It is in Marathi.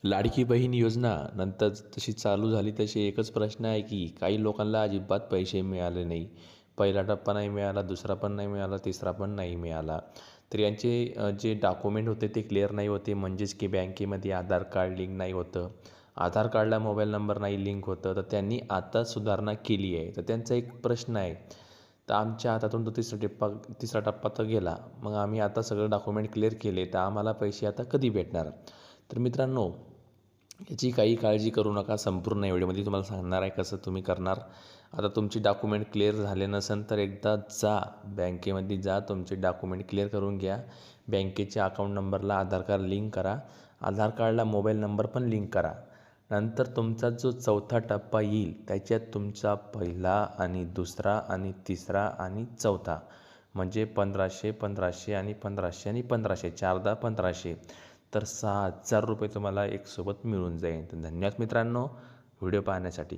लाडकी बहीण योजना नंतर तशी चालू झाली तशी एकच प्रश्न आहे की काही लोकांना अजिबात पैसे मिळाले नाही. पहिला टप्पा नाही मिळाला, दुसरा पण नाही मिळाला, तिसरा पण नाही मिळाला. तर यांचे जे डॉक्युमेंट होते ते क्लिअर नाही होते. म्हणजेच की बँकेमध्ये आधार कार्ड लिंक नाही होतं. आधार कार्डला मोबाईल नंबर नाही लिंक होतं. तर त्यांनी आता सुधारणा केली आहे. तर त्यांचा एक प्रश्न आहे. तर आमच्या हातातून तो तिसरा टप्पा तर गेला. मग आम्ही आता सगळं डॉक्युमेंट क्लिअर केले, तर आम्हाला पैसे आता कधी भेटणार? तर मित्रांनो, याची काही काळजी करू नका. संपूर्ण व्हिडिओमध्ये तुम्हाला सांगणार आहे कसं तुम्ही करणार. आता तुमची डॉक्युमेंट क्लिअर झाले नसेल तर एकदा जा बँकेमध्ये जा, तुमचे डॉक्युमेंट क्लिअर करून घ्या. बँकेच्या अकाउंट नंबरला आधार कार्ड लिंक करा. आधार कार्डला मोबाईल नंबर पण लिंक करा. नंतर तुमचा जो चौथा टप्पा येईल त्याच्यात तुमचा पहिला आणि दुसरा आणि तिसरा आणि चौथा म्हणजे 1500, 1500 आणि 1500 आणि 1500 चारदा 1500, तर 6,000 रुपये तुम्हाला एक सोबत मिळून जाईल. तर धन्यवाद मित्रांनो व्हिडिओ पाहण्यासाठी.